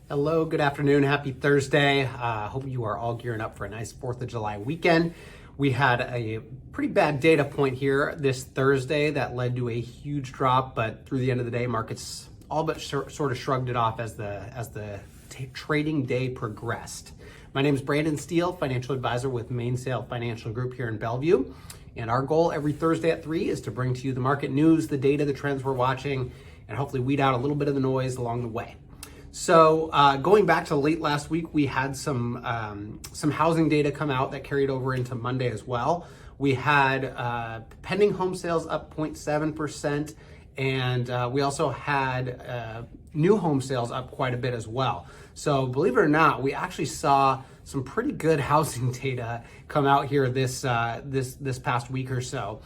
Hello, good afternoon, happy Thursday. Hope you are all gearing up for a nice 4th of July weekend. We had a pretty bad data point here this Thursday that led to a huge drop, but through the end of the day, markets all but sort of shrugged it off as the trading day progressed. My name is Brandon Steele, financial advisor with Mainsail Financial Group here in Bellevue. And our goal every Thursday at 3 is to bring to you the market news, the data, the trends we're watching, and hopefully weed out a little bit of the noise along the way. So going back to late last week, we had some housing data come out that carried over into Monday as well. We had pending home sales up 0.7%, and we also had new home sales up quite a bit as well. So believe it or not, we actually saw some pretty good housing data come out here this past week or so,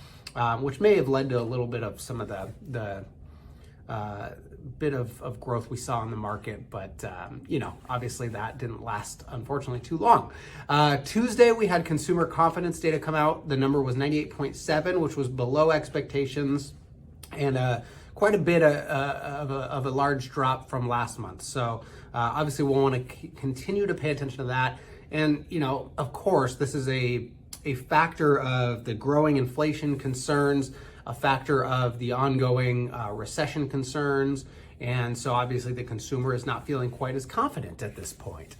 which may have led to a little bit of some of the bit of growth we saw in the market, but obviously that didn't last, unfortunately, too long. Tuesday, we had consumer confidence data come out. The number was 98.7, which was below expectations, and quite a bit of a large drop from last month. So obviously we'll want to continue to pay attention to that. And, of course, this is a factor of the growing inflation concerns, a factor of the ongoing recession concerns. And so obviously the consumer is not feeling quite as confident at this point.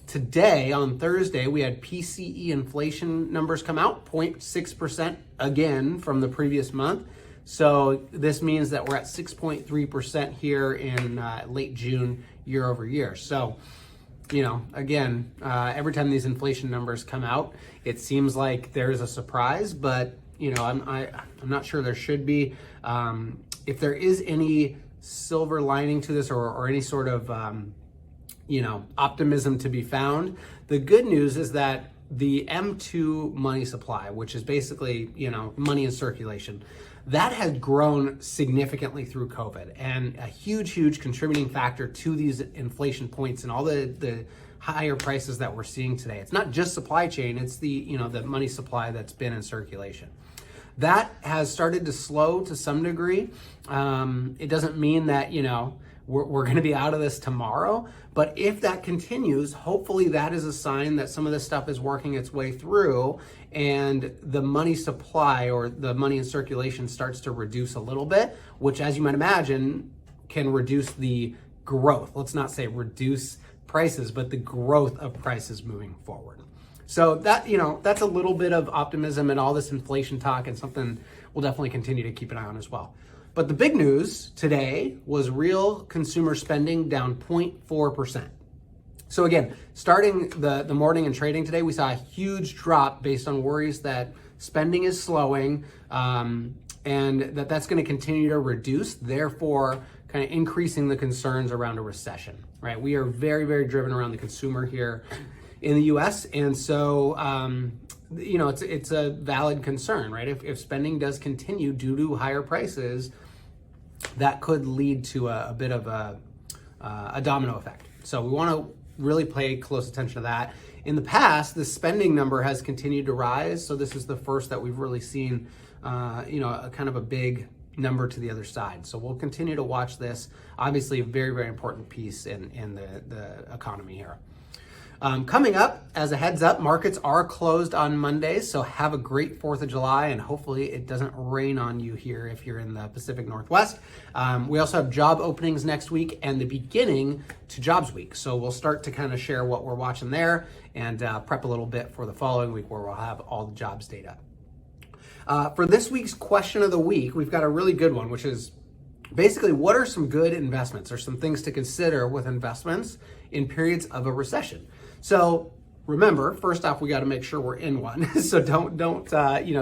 Today, on Thursday, we had PCE inflation numbers come out, 0.6% again from the previous month. So this means that we're at 6.3% here in late June year over year. So, again, every time these inflation numbers come out, it seems like there's a surprise, but I'm not sure there should be. If there is any silver lining to this or any sort of, optimism to be found, the good news is that the M2 money supply, which is basically, money in circulation, that has grown significantly through COVID, and a huge contributing factor to these inflation points and all the higher prices that we're seeing today. It's not just supply chain, it's the money supply that's been in circulation. That has started to slow to some degree. It doesn't mean that, we're going to be out of this tomorrow, but if that continues, hopefully that is a sign that some of this stuff is working its way through and the money supply or the money in circulation starts to reduce a little bit, which, as you might imagine, can reduce the growth. Let's not say reduce prices, but the growth of prices moving forward. So that, that's a little bit of optimism in all this inflation talk, and something we'll definitely continue to keep an eye on as well. But the big news today was real consumer spending down 0.4%. So again, starting the morning and trading today, we saw a huge drop based on worries that spending is slowing, and that's going to continue to reduce, therefore kind of increasing the concerns around a recession, right? We are very, very driven around the consumer here in the US. And so, it's a valid concern, right? If spending does continue due to higher prices, that could lead to a bit of a domino effect. So we want to really pay close attention to that. In the past, the spending number has continued to rise. So this is the first that we've really seen, a kind of a big number to the other side. So we'll continue to watch this. Obviously, a very, very important piece in the economy here. Coming up, as a heads up, markets are closed on Monday, so have a great 4th of July, and hopefully it doesn't rain on you here if you're in the Pacific Northwest. We also have job openings next week and the beginning to jobs week, so we'll start to kind of share what we're watching there and prep a little bit for the following week where we'll have all the jobs data. For this week's question of the week, we've got a really good one, which is basically, what are some good investments or some things to consider with investments in periods of a recession? So remember, first off, we got to make sure we're in one. So don't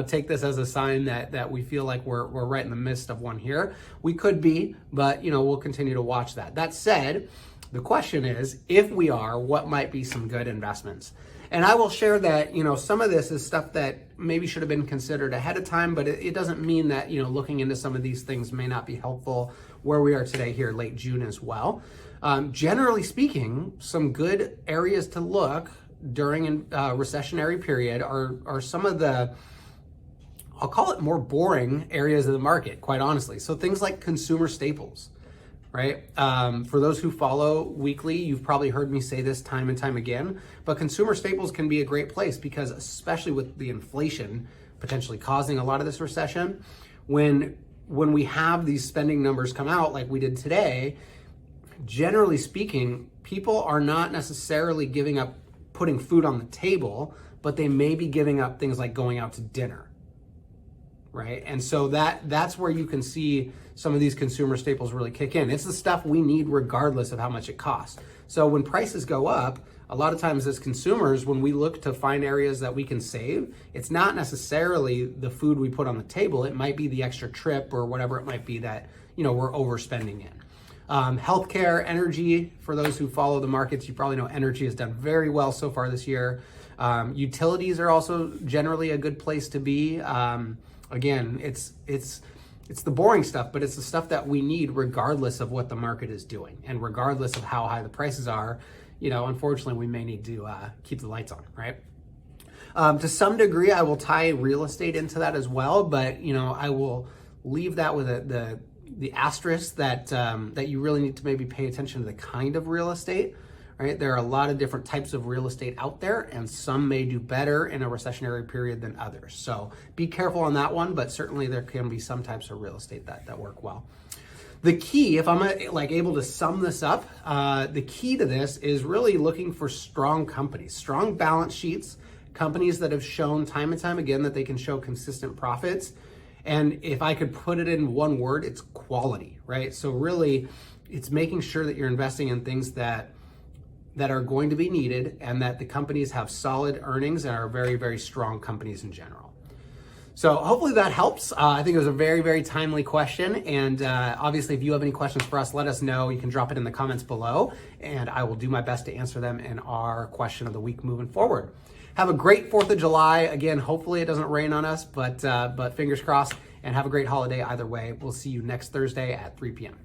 take this as a sign that we feel like we're right in the midst of one here. We could be, but we'll continue to watch that. That said, the question is, if we are, what might be some good investments? And I will share that, some of this is stuff that maybe should have been considered ahead of time, but it doesn't mean that, looking into some of these things may not be helpful where we are today here, late June as well. Generally speaking, some good areas to look during a recessionary period are some of the, I'll call it more boring areas of the market, quite honestly. So things like consumer staples, right? For those who follow weekly, you've probably heard me say this time and time again, but consumer staples can be a great place because, especially with the inflation potentially causing a lot of this recession, when we have these spending numbers come out like we did today, generally speaking, people are not necessarily giving up putting food on the table, but they may be giving up things like going out to dinner, right? And so that's where you can see some of these consumer staples really kick in. It's the stuff we need regardless of how much it costs. So when prices go up, a lot of times as consumers, when we look to find areas that we can save, it's not necessarily the food we put on the table. It might be the extra trip or whatever it might be that, we're overspending in. Healthcare, energy, for those who follow the markets, you probably know energy has done very well so far this year. Utilities are also generally a good place to be. Again, it's the boring stuff, but it's the stuff that we need regardless of what the market is doing and regardless of how high the prices are. Unfortunately, we may need to keep the lights on, right? To some degree, I will tie real estate into that as well, but I will leave that with the asterisk that you really need to maybe pay attention to the kind of real estate, right? There are a lot of different types of real estate out there, and some may do better in a recessionary period than others. So be careful on that one, but certainly there can be some types of real estate that work well. The key, if I'm able to sum this up, the key to this is really looking for strong companies, strong balance sheets, companies that have shown time and time again that they can show consistent profits. And if I could put it in one word, it's quality, right? So really, it's making sure that you're investing in things that are going to be needed and that the companies have solid earnings and are very, very strong companies in general. So hopefully that helps. I think it was a very, very timely question. And obviously, if you have any questions for us, let us know. You can drop it in the comments below, and I will do my best to answer them in our question of the week moving forward. Have a great 4th of July. Again, hopefully it doesn't rain on us, but fingers crossed, and have a great holiday either way. We'll see you next Thursday at 3 p.m.